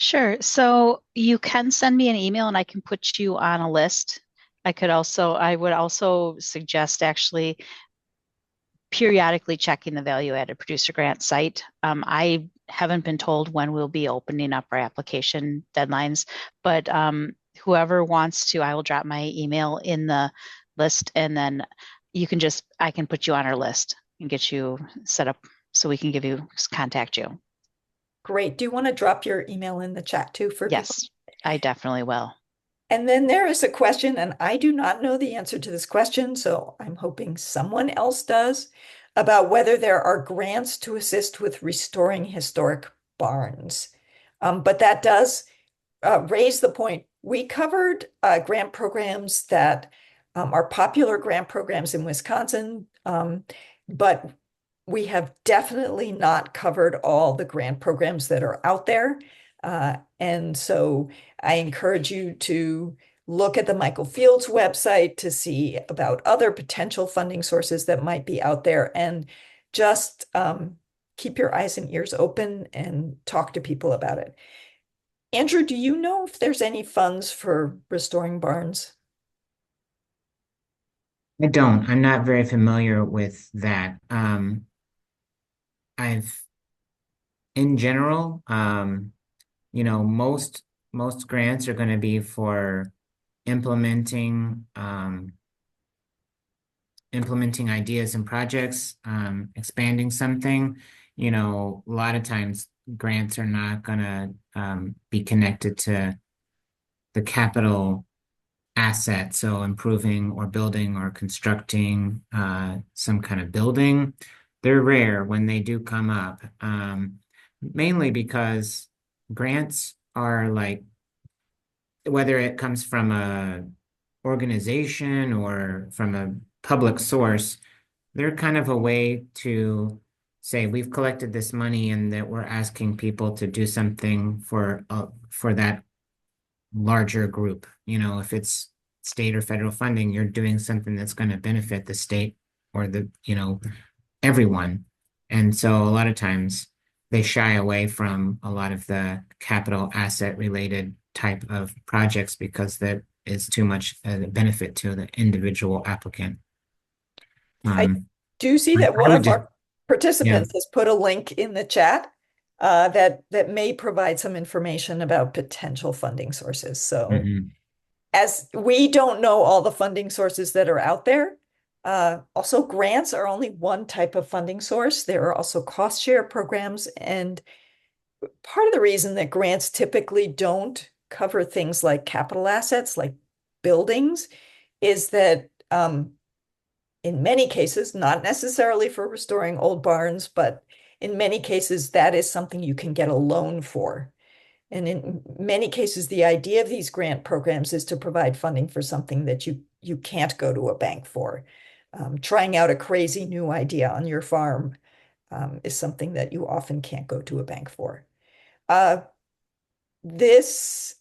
Sure. So you can send me an email and I can put you on a list. I would also suggest actually periodically checking the Value Added Producer Grant site. I haven't been told when we'll be opening up our application deadlines, but whoever wants to, I will drop my email in the list, and then I can put you on our list and get you set up so we can contact you. Great. Do you want to drop your email in the chat too for people? Yes, I definitely will. And then there is a question, and I do not know the answer to this question, so I'm hoping someone else does, about whether there are grants to assist with restoring historic barns. But that does raise the point. We covered grant programs that are popular grant programs in Wisconsin, but we have definitely not covered all the grant programs that are out there. And so I encourage you to look at the Michael Fields website to see about other potential funding sources that might be out there, and just keep your eyes and ears open and talk to people about it. Andrew, do you know if there's any funds for restoring barns? I don't. I'm not very familiar with that. In general, most grants are going to be for implementing ideas and projects, expanding something. A lot of times grants are not going to be connected to the capital asset, so improving or building or constructing some kind of building. They're rare when they do come up, mainly because grants are like, whether it comes from a organization or from a public source, they're kind of a way to say we've collected this money and that we're asking people to do something for that larger group. If it's state or federal funding, you're doing something that's going to benefit the state or everyone. And so a lot of times they shy away from a lot of the capital asset related type of projects because that is too much benefit to the individual applicant. I do see that one of our participants Yeah. has put a link in the chat that may provide some information about potential funding sources. So as we don't know all the funding sources that are out there, also grants are only one type of funding source. There are also cost share programs, and part of the reason that grants typically don't cover things like capital assets, like buildings, is that in many cases, not necessarily for restoring old barns, but in many cases, that is something you can get a loan for. And in many cases, the idea of these grant programs is to provide funding for something that you can't go to a bank for. Trying out a crazy new idea on your farm is something that you often can't go to a bank for. This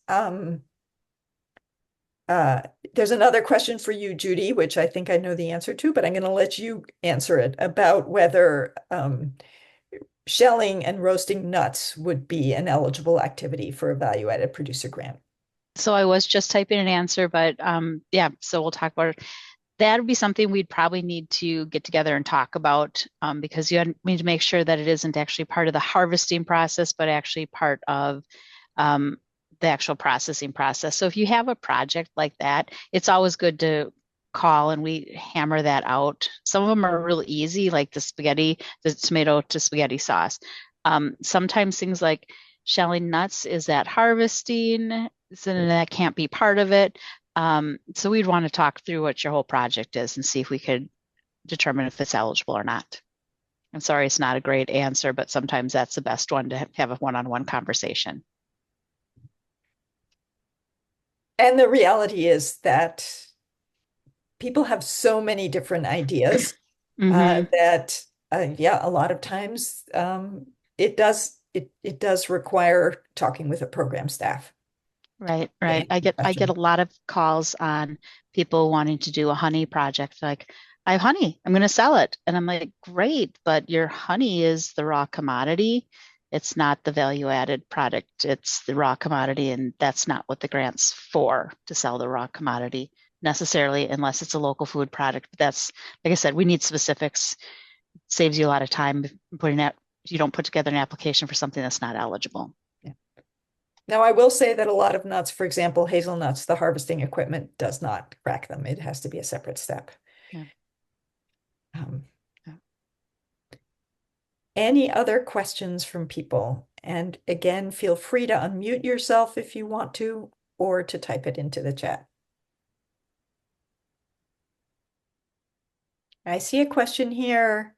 there's another question for you, Judy, which I think I know the answer to, but I'm going to let you answer it about whether shelling and roasting nuts would be an eligible activity for a value-added producer grant. So I was just typing an answer, but yeah, so we'll talk about it. That would be something we'd probably need to get together and talk about because you need to make sure that it isn't actually part of the harvesting process, but actually part of the actual processing process. So if you have a project like that, it's always good to call and we hammer that out. Some of them are real easy, like the tomato to spaghetti sauce. Sometimes things like shelling nuts, is that harvesting? So that can't be part of it. So we'd want to talk through what your whole project is and see if we could determine if it's eligible or not. I'm sorry, it's not a great answer, but sometimes that's the best one to have a one-on-one conversation. And the reality is that people have so many different ideas that, yeah, a lot of times it does require talking with a program staff. Right. I get a lot of calls on people wanting to do a honey project. Like, I have honey, I'm going to sell it. And I'm like, great, but your honey is the raw commodity. It's not the value-added product. It's the raw commodity, and that's not what the grant's for, to sell the raw commodity necessarily, unless it's a local food product. But that's, like I said, we need specifics. It saves you a lot of time putting that. You don't put together an application for something that's not eligible. Now, I will say that a lot of nuts, for example, hazelnuts, the harvesting equipment does not crack them. It has to be a separate step. Yeah. Any other questions from people? And again, feel free to unmute yourself if you want to, or to type it into the chat. I see a question here.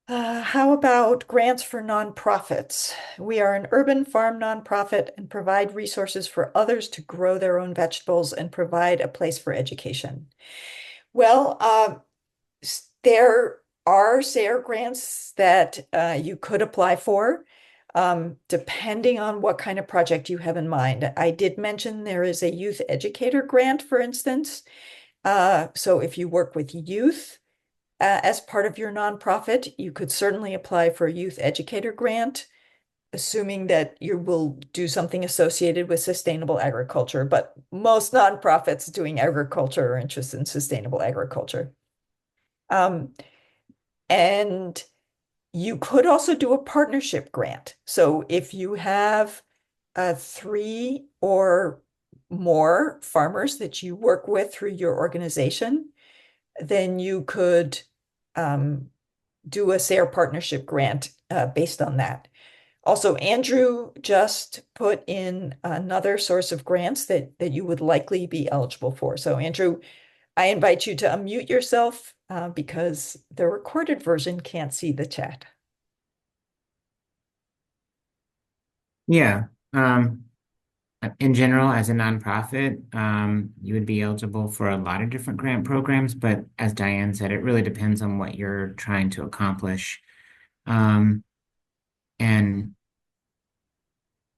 How about grants for nonprofits? We are an urban farm nonprofit and provide resources for others to grow their own vegetables and provide a place for education. Well, there are SARE grants that you could apply for, depending on what kind of project you have in mind. I did mention there is a youth educator grant, for instance. So if you work with youth, as part of your nonprofit, you could certainly apply for a youth educator grant, assuming that you will do something associated with sustainable agriculture. But most nonprofits doing agriculture are interested in sustainable agriculture. And you could also do a partnership grant. So if you have 3 or more farmers that you work with through your organization, then you could do a SARE partnership grant based on that. Also, Andrew just put in another source of grants that you would likely be eligible for. So Andrew, I invite you to unmute yourself because the recorded version can't see the chat. Yeah. In general, as a nonprofit, you would be eligible for a lot of different grant programs, but as Diane said, it really depends on what you're trying to accomplish. And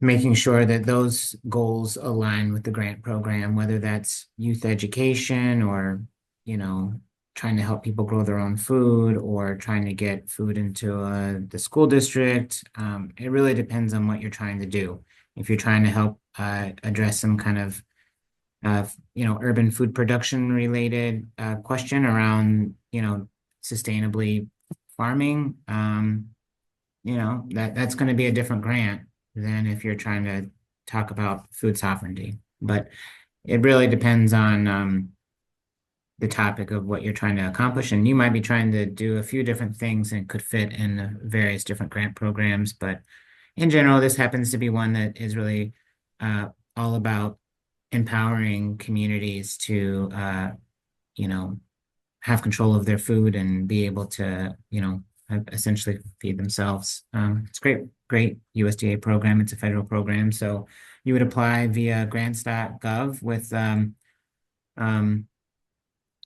making sure that those goals align with the grant program, whether that's youth education or, trying to help people grow their own food or trying to get food into the school district. It really depends on what you're trying to do. If you're trying to help address some kind of urban food production related question around, sustainably farming, that's going to be a different grant than if you're trying to talk about food sovereignty. But it really depends on the topic of what you're trying to accomplish. And you might be trying to do a few different things and could fit in various different grant programs. But in general, this happens to be one that is really all about empowering communities to, have control of their food and be able to, essentially feed themselves. It's great USDA program. It's a federal program, so you would apply via grants.gov with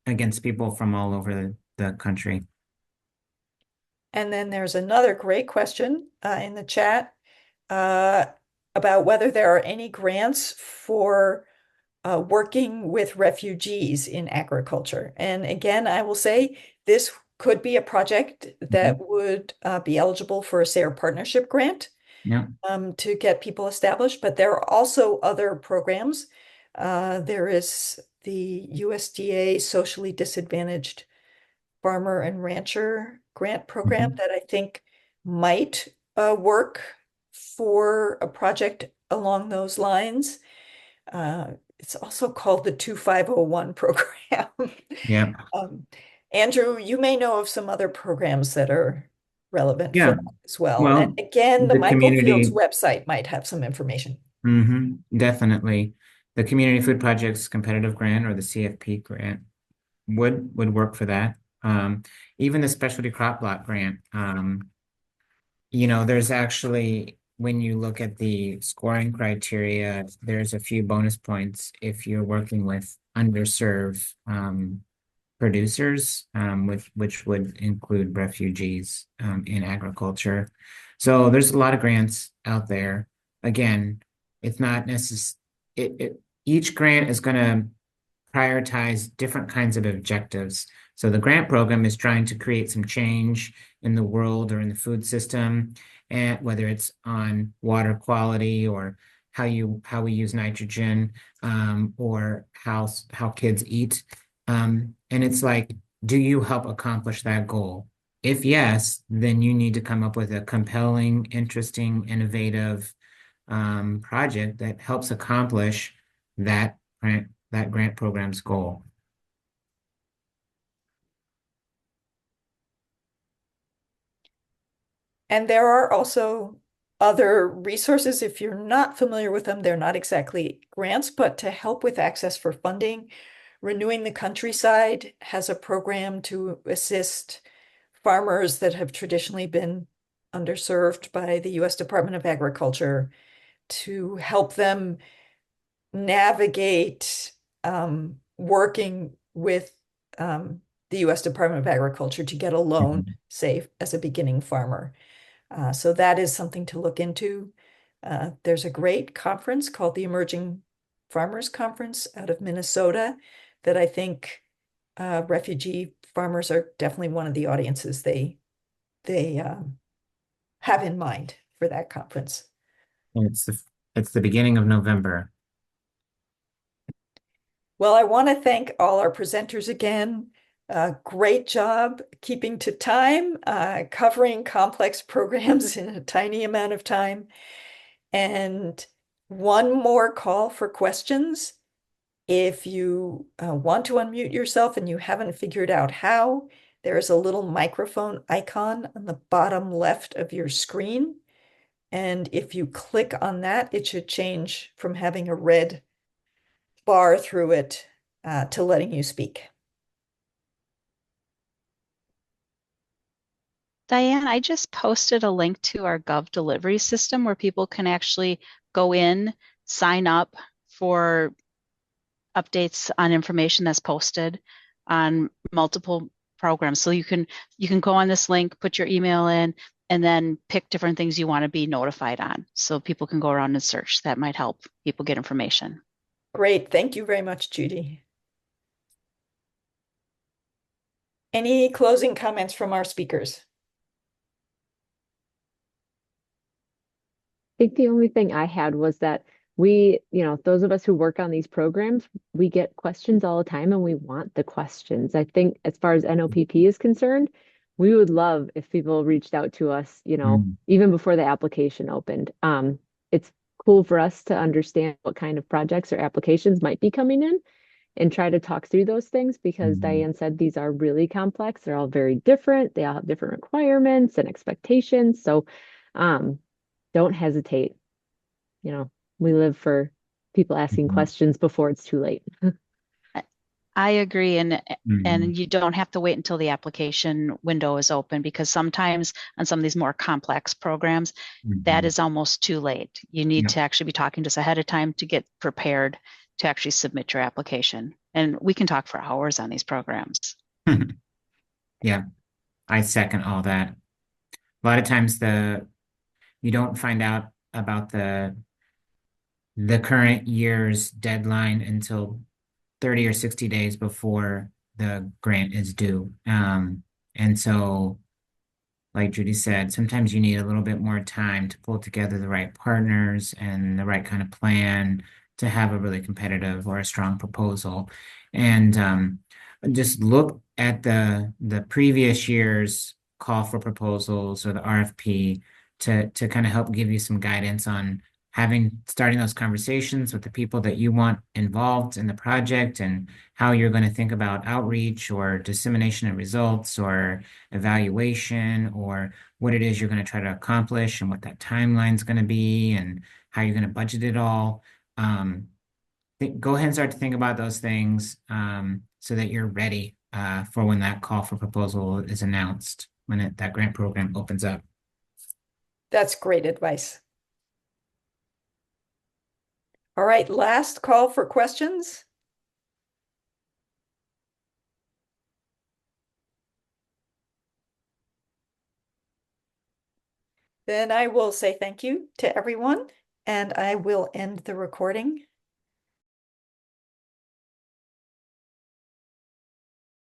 against people from all over the country. And then there's another great question in the chat about whether there are any grants for working with refugees in agriculture. And again, I will say this could be a project that would be eligible for a SARE partnership grant Yeah. to get people established. But there are also other programs. There is the USDA Socially Disadvantaged Farmer and Rancher Grant Program that I think might work for a project along those lines. It's also called the 2501 program. Yeah. Andrew, you may know of some other programs that are relevant for Yeah. that as well. And Well, again, the the Michael Fields community, website might have some information. definitely. The Community Food Projects Competitive Grant or the CFP grant would work for that. Even the Specialty Crop Block Grant, there's actually, when you look at the scoring criteria, there's a few bonus points if you're working with underserved producers, which would include refugees in agriculture. So there's a lot of grants out there. Again, it's not necessary. Each grant is going to prioritize different kinds of objectives. So the grant program is trying to create some change in the world or in the food system, and whether it's on water quality or how we use nitrogen, or how kids eat. And it's like, do you help accomplish that goal? If yes, then you need to come up with a compelling, interesting, innovative project that helps accomplish that grant program's goal. And there are also other resources. If you're not familiar with them, they're not exactly grants, but to help with access for funding. Renewing the Countryside has a program to assist farmers that have traditionally been underserved by the U.S. Department of Agriculture to help them navigate working with the U.S. Department of Agriculture to get a loan, say, as a beginning farmer. So that is something to look into. There's a great conference called the Emerging Farmers Conference out of Minnesota that I think refugee farmers are definitely one of the audiences they have in mind for that conference. And it's the beginning of November. Well, I want to thank all our presenters again. Great job keeping to time, covering complex programs in a tiny amount of time. And one more call for questions. If you want to unmute yourself and you haven't figured out how, there is a little microphone icon on the bottom left of your screen. And if you click on that, it should change from having a red bar through it to letting you speak. Diane, I just posted a link to our Gov delivery system where people can actually go in, sign up for updates on information that's posted on multiple programs. So you can go on this link, put your email in, and then pick different things you want to be notified on. So people can go around and search. That might help people get information. Great. Thank you very much, Judy. Any closing comments from our speakers? I think the only thing I had was that we, those of us who work on these programs, we get questions all the time and we want the questions. I think as far as NOPP is concerned, we would love if people reached out to us, even before the application opened. It's cool for us to understand what kind of projects or applications might be coming in and try to talk through those things because Diane said these are really complex. They're all very different. They all have different requirements and expectations. So don't hesitate. We live for people asking questions before it's too late. I agree. And Mhm. you don't have to wait until the application window is open, because sometimes on some of these more complex programs, that Mhm. is almost too late. You need Yep. to actually be talking to us ahead of time to get prepared to actually submit your application. And we can talk for hours on these programs. Yeah, I second all that. A lot of times you don't find out about the current year's deadline until 30 or 60 days before the grant is due. And so, like Judy said, sometimes you need a little bit more time to pull together the right partners and the right kind of plan to have a really competitive or a strong proposal. And just look at the previous year's call for proposals or the RFP to kind of help give you some guidance on starting those conversations with the people that you want involved in the project, and how you're going to think about outreach or dissemination of results or evaluation, or what it is you're going to try to accomplish and what that timeline is going to be and how you're going to budget it all. Um, Go ahead and start to think about those things, so that you're ready for when that call for proposal is announced, when that grant program opens up. That's great advice. All right, last call for questions. Then I will say thank you to everyone, and I will end the recording.